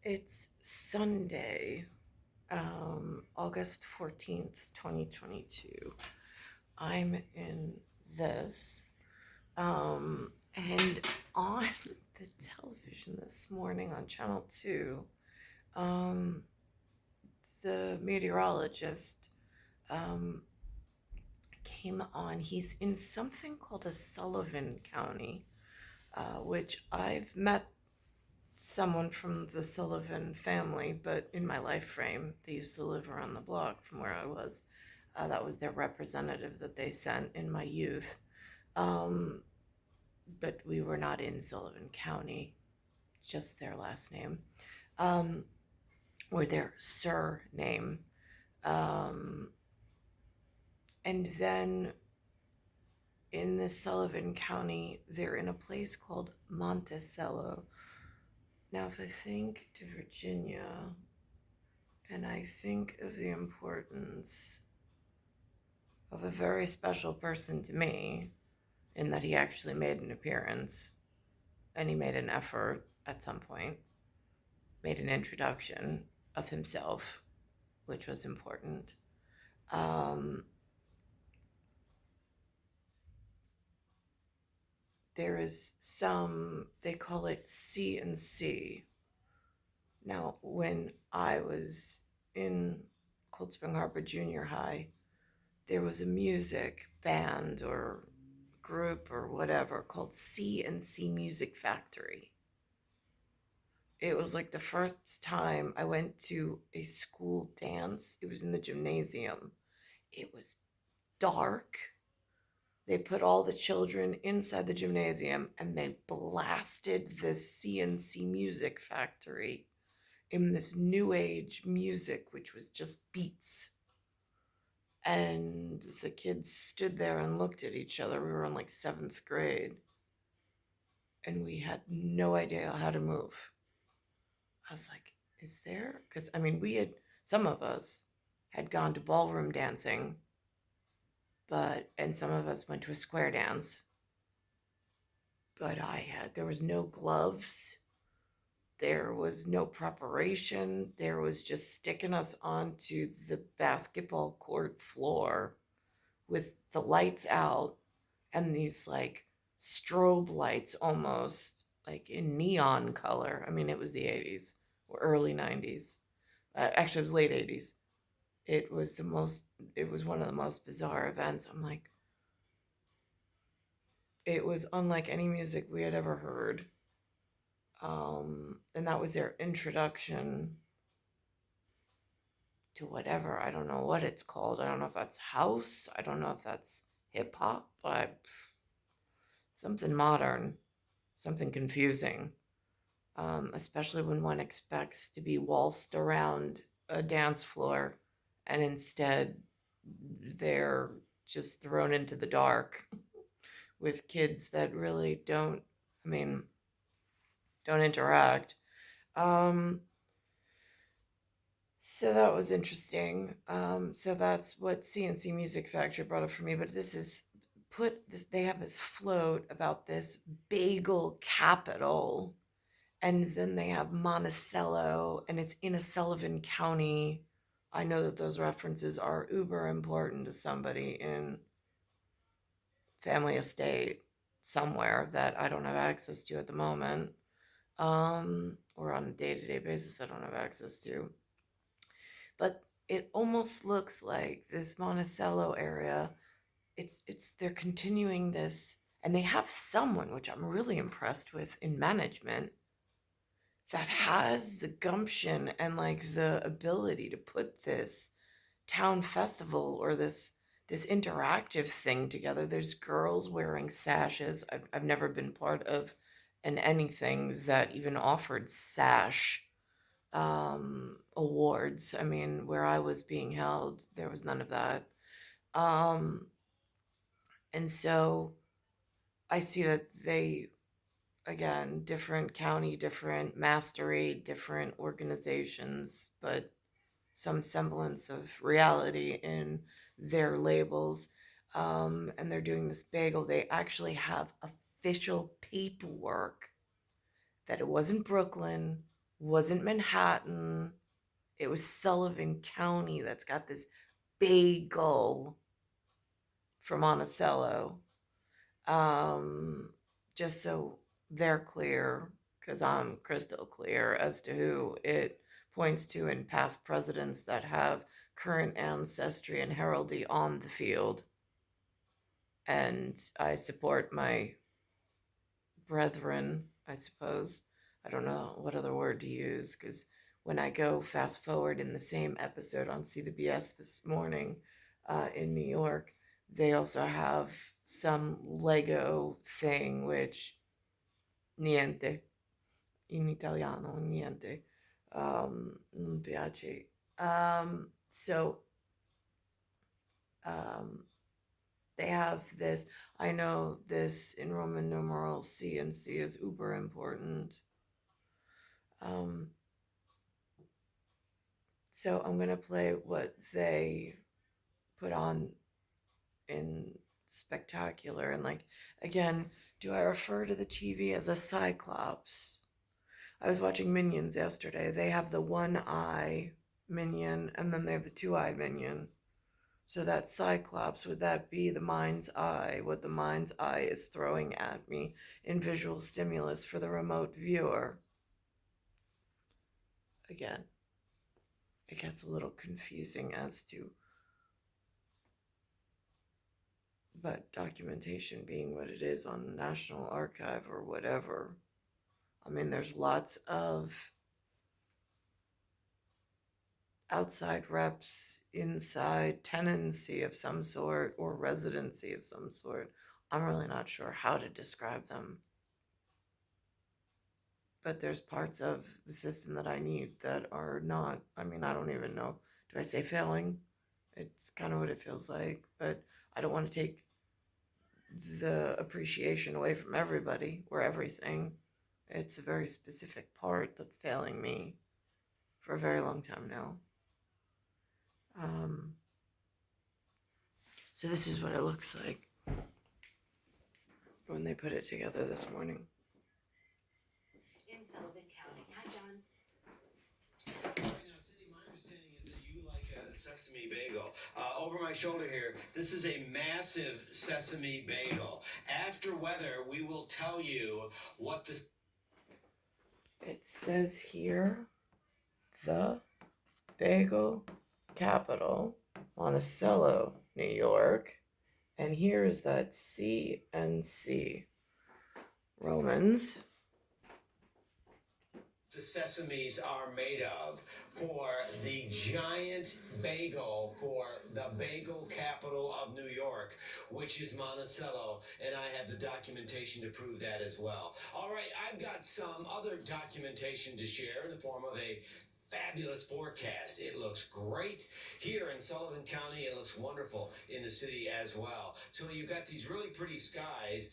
It's Sunday, August 14th, 2022. I'm in this. And on the television this morning on Channel 2, um, the meteorologist um, came on. He's in something called a Sullivan County, which I've met someone from the Sullivan family, but in my life frame, they used to live around the block from where I was. That was their representative that they sent in my youth. Um, but we were not in Sullivan County, just their last name, um, or their surname. Um, and then in the Sullivan County, they're in a place called Monticello. Now, if I think to Virginia, and I think of the importance of a very special person to me, in that he actually made an appearance and he made an effort at some point, made an introduction of himself, which was important. Um, there is some, they call it C and C. Now, when I was in Cold Spring Harbor Junior High, there was a music band or group or whatever called C and C Music Factory. It was like the first time I went to a school dance. It was in the gymnasium. It was dark. They put all the children inside the gymnasium and they blasted this CNC Music Factory in this new age music, which was just beats. And the kids stood there and looked at each other. We were in like seventh grade and we had no idea how to move. I was like, is there? Because I mean, some of us had gone to ballroom dancing, and some of us went to a square dance, but there was no gloves. There was no preparation. There was just sticking us onto the basketball court floor with the lights out and these like strobe lights almost like in neon color. I mean, it was the 80s or early 90s. Actually, it was late 80s. It was it was one of the most bizarre events. I'm like, it was unlike any music we had ever heard. And that was their introduction to whatever. I don't know what it's called. I don't know if that's house. I don't know if that's hip hop, but something modern, something confusing, especially when one expects to be waltzed around a dance floor and instead they're just thrown into the dark with kids that really I mean, don't interact. Um, so that was interesting. So that's what CNC Music Factory brought up for me. But they have this float about this bagel capital. And then they have Monticello, and it's in a Sullivan County. I know that those references are uber important to somebody in family estate somewhere that I don't have access to at the moment, or on a day-to-day basis I don't have access to. But it almost looks like this Monticello area. It's they're continuing this, and they have someone which I'm really impressed with in management that has the gumption and like the ability to put this town festival or this interactive thing together. There's girls wearing sashes. I've never been part of anything that even offered sash awards. I mean, where I was being held, there was none of that. Um, and so I see that they, again, different county, different mastery, different organizations, but some semblance of reality in their labels. And they're doing this bagel. They actually have official paperwork that it wasn't Brooklyn, Wasn't Manhattan. It was Sullivan County that's got this bagel for Monticello. Um, just so they're clear, because I'm crystal clear as to who it points to in past presidents that have current ancestry and heraldry on the field. And I support my brethren, I suppose. I don't know what other word to use, because when I go fast forward in the same episode on See the BS this morning in New York, they also have some Lego thing, which niente, in italiano, niente. Non piace. So um, they have this. I know this in Roman numerals, C and C is uber important. Um, so I'm going to play what they put on in spectacular. And like, again, do I refer to the TV as a cyclops? I was watching Minions yesterday. They have the one eye minion and then they have the two-eye minion. So that cyclops, would that be the mind's eye? What the mind's eye is throwing at me in visual stimulus for the remote viewer? Again, it gets a little confusing as to, but documentation being what it is on the National Archive or whatever. I mean, there's lots of outside reps, inside tenancy of some sort, or residency of some sort. I'm really not sure how to describe them. But there's parts of the system that I need that are not, I mean, I don't even know. Do I say failing? It's kind of what it feels like, but I don't want to take the appreciation away from everybody or everything. It's a very specific part that's failing me for a very long time now. Um, so this is what it looks like when they put it together this morning. In Sullivan County. Hi, John. Right now, Cindy, my understanding is that you like a sesame bagel. Over my shoulder here, this is a massive sesame bagel. After weather, we will tell you what the. It says here, the bagel capital, Monticello, New York. And here is that C and C. Romans. The sesames are made of for the giant bagel for the bagel capital of New York, which is Monticello, and I have the documentation to prove that as well. All right, I've got some other documentation to share in the form of a fabulous forecast. It looks great here in Sullivan County. It looks wonderful in the city as well. So you've got these really pretty skies.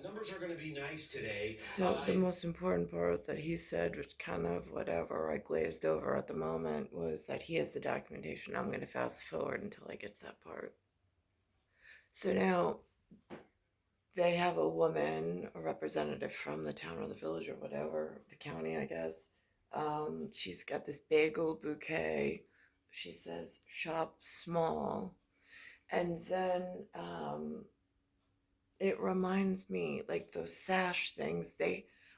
Numbers are going to be nice today. So the most important part that he said, which kind of whatever I glazed over at the moment, was that he has the documentation. I'm going to fast forward until I get to that part. So now they have a woman, a representative from the town or the village or whatever, the county, I guess. She's got this bagel bouquet. She says, shop small. And then it reminds me, like those sash things,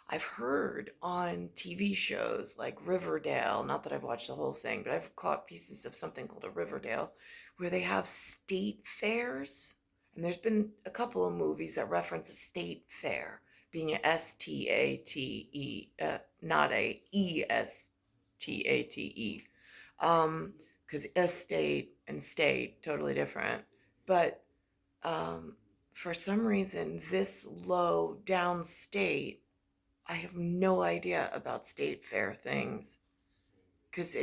I've heard on TV shows like Riverdale, not that I've watched the whole thing, but I've caught pieces of something called a Riverdale where they have state fairs. And there's been a couple of movies that reference a state fair being a STATE, not a ESTATE. Because estate and state, totally different. But um, for some reason, this low downstate, I have no idea about state fair things because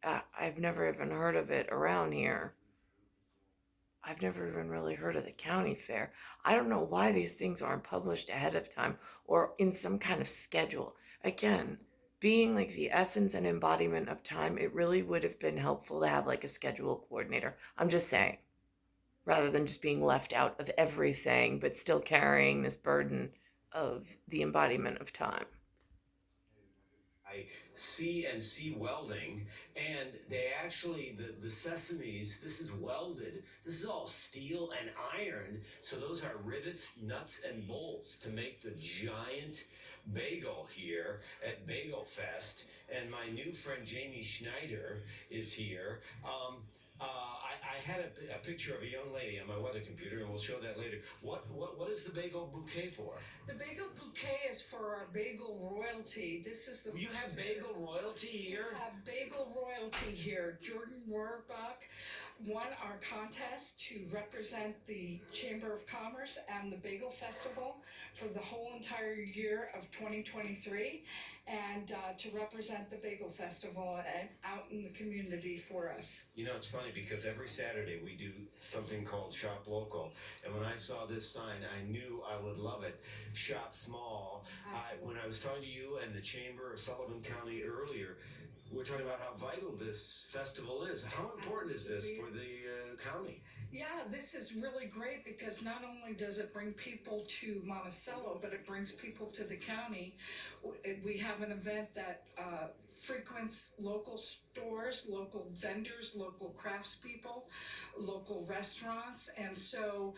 I've never even heard of it around here. I've never even really heard of the county fair. I don't know why these things aren't published ahead of time or in some kind of schedule. Again, being like the essence and embodiment of time, it really would have been helpful to have like a schedule coordinator. I'm just saying, rather than just being left out of everything, but still carrying this burden of the embodiment of time. CNC welding, and they actually the sesames. This is welded. This is all steel and iron. So those are rivets, nuts, and bolts to make the giant bagel here at Bagel Fest. And my new friend Jamie Schneider is here. I had a picture of a young lady on my weather computer, and we'll show that later. What is the bagel bouquet for? The bagel bouquet is for our bagel royalty. This is the You have bagel royalty here? We have bagel royalty here. Jordan Rohrbach won our contest to represent the Chamber of Commerce and the Bagel Festival for the whole entire year of 2023, and to represent the Bagel Festival and out in the community for us. You know, it's funny because every Saturday we do something called Shop Local. And when I saw this sign, I knew I would love it. Shop Small. When I was talking to you and the Chamber of Sullivan County earlier, we're talking about how vital this festival is. How important is this for the county? Yeah, this is really great because not only does it bring people to Monticello, but it brings people to the county. We have an event that frequents local stores, local vendors, local craftspeople, local restaurants, and so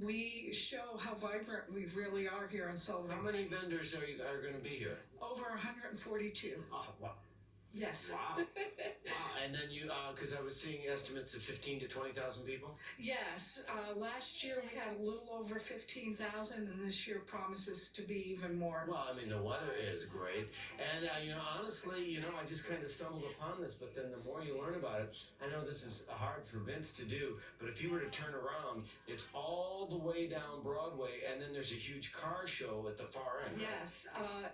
we show how vibrant we really are here in Sullivan. How many vendors are going to be here? Over 142. Oh, wow. Yes. Wow. Wow. And then you, because I was seeing estimates of 15 to 20,000 people. Yes. Last year we had a little over 15,000, and this year promises to be even more. Well, I mean, the weather is great. And, honestly, I just kind of stumbled upon this, but then the more you learn about it, I know this is hard for Vince to do, but if you were to turn around, it's all the way down Broadway, and then there's a huge car show at the far end. Yes.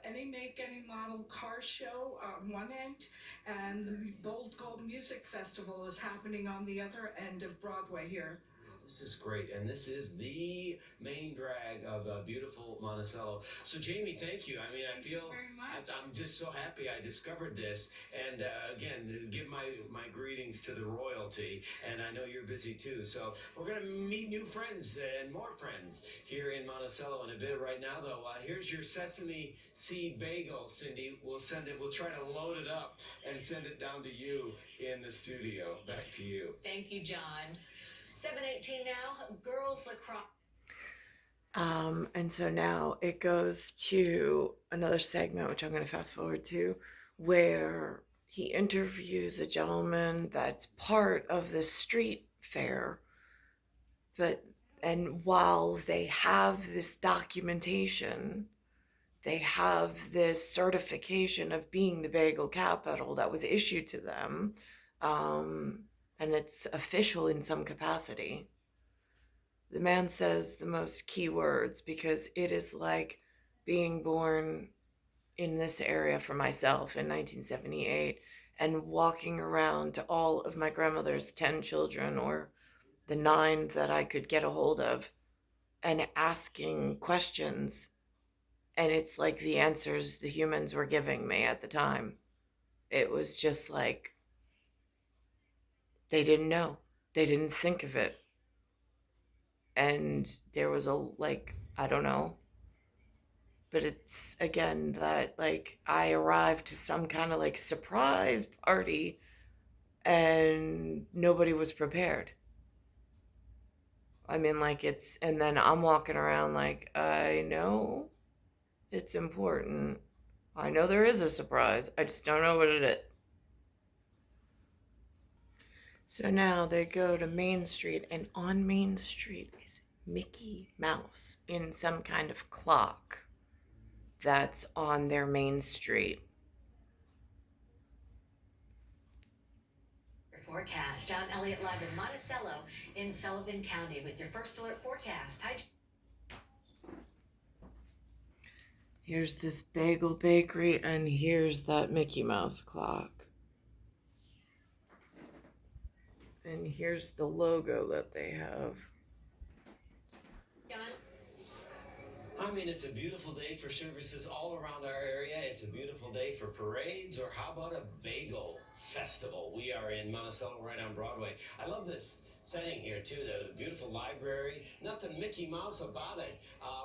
Any make, any model car show on one end, and the Bold Gold Music Festival is happening on the other end of Broadway here. This is great, and this is the main drag of beautiful Monticello. So, Jamie, thank you. I mean, Thank you very much. I'm just so happy I discovered this. And again, give my greetings to the royalty. And I know you're busy too. So we're gonna meet new friends and more friends here in Monticello in a bit. Right now, though, here's your sesame seed bagel, Cindy. We'll send it. We'll try to load it up and send it down to you in the studio. Back to you. Thank you, John. 7:18 now, girls lacrosse. And so now it goes to another segment, which I'm going to fast forward to, where he interviews a gentleman that's part of the street fair. And while they have this documentation, they have this certification of being the bagel capital that was issued to them, and it's official in some capacity. The man says the most key words because it is like being born in this area for myself in 1978 and walking around to all of my grandmother's 10 children, or the 9 that I could get a hold of, and asking questions. And it's like the answers the humans were giving me at the time. It was just like, they didn't know. They didn't think of it. And there was I don't know. But it's, again, that, I arrived to some kind of, surprise party and nobody was prepared. I mean, and then I'm walking around I know it's important. I know there is a surprise. I just don't know what it is. So now they go to Main Street, and on Main Street is Mickey Mouse in some kind of clock that's on their main street. Forecast. John Elliott live in Monticello in Sullivan County with your first alert forecast. Hi. Here's this bagel bakery, and here's that Mickey Mouse clock. And here's the logo that they have. John. I mean, it's a beautiful day for services all around our area. It's a beautiful day for parades, or how about a bagel festival? We are in Monticello, right on Broadway. I love this setting here, too. The beautiful library. Nothing Mickey Mouse about it.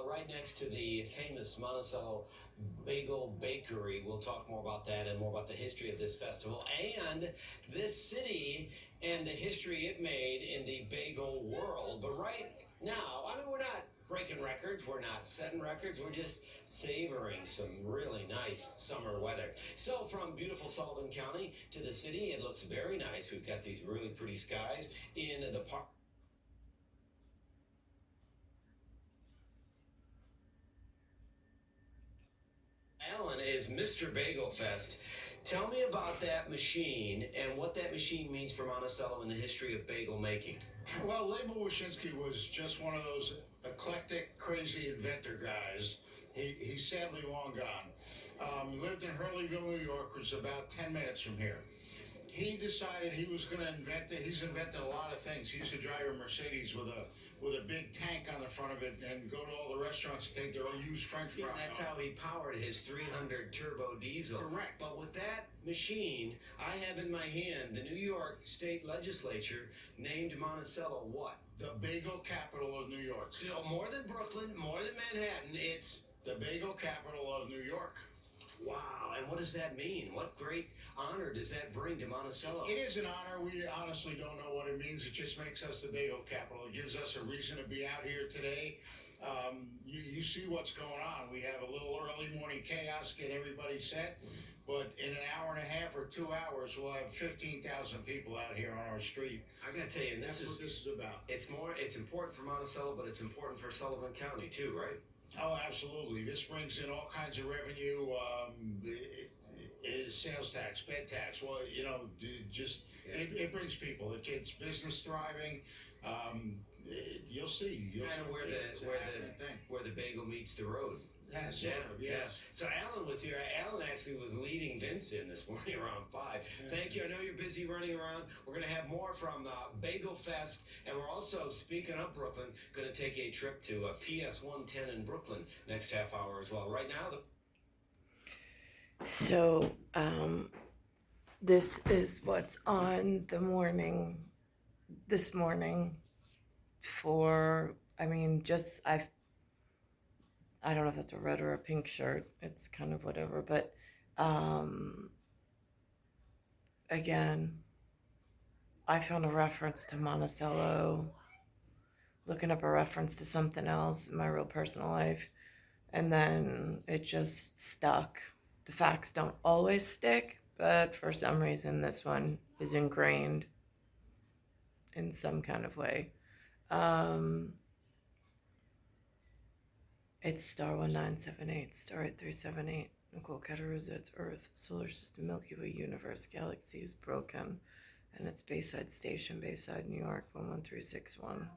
Right next to the famous Monticello Bagel Bakery. We'll talk more about that and more about the history of this festival and this city and the history it made in the bagel world. But right now, I mean, we're not breaking records, we're not setting records, we're just savoring some really nice summer weather. So, from beautiful Sullivan County to the city, it looks very nice. We've got these really pretty skies in the park. Alan is Mr. Bagel Fest. Tell me about that machine and what that machine means for Monticello in the history of bagel making. Well, Label Wyszynski was just one of those eclectic, crazy inventor guys. He's sadly long gone. Lived in Hurleyville, New York, which is about 10 minutes from here. He decided he was going to invent it. He's invented a lot of things. He used to drive a Mercedes with a big tank on the front of it and go to all the restaurants and take their used French fries. Yeah, that's how he powered his 300 turbo diesel. Correct. But with that machine, I have in my hand the New York State Legislature named Monticello what? The bagel capital of New York. So more than Brooklyn, more than Manhattan, it's The bagel capital of New York. wow. And what does that mean? What great honor does that bring to Monticello? It is an honor. We honestly don't know what it means. It just makes us the bagel capital. It gives us a reason to be out here today. You see what's going on. We have a little early morning chaos, get everybody set. But in an hour and a half or 2 hours, we'll have 15,000 people out here on our street. I'm going to tell you, and That's what this is about. it's important for Monticello, but it's important for Sullivan County too, right? Oh, absolutely. This brings in all kinds of revenue. Sales tax, bed tax. Well, it brings people. It's business thriving. You'll see. Kind of where the bagel meets the road. Yes. So Alan was here. Alan actually was leading Vince in this morning around 5. Thank you. I know you're busy running around. We're going to have more from Bagel Fest, and we're also, speaking of Brooklyn, going to take a trip to PS 110 in Brooklyn next half hour as well. Right now, So, this is what's on the morning, this morning for, I don't know if that's a red or a pink shirt. It's kind of whatever, but, again, I found a reference to Monticello, looking up a reference to something else in my real personal life, and then it just stuck. The facts don't always stick, but for some reason this one is ingrained in some kind of way. It's star 1978, star 8378, Nicole, Cattaruzza, it's Earth, solar system, Milky Way, universe, galaxies, broken, and it's Bayside Station, Bayside, New York, 11361.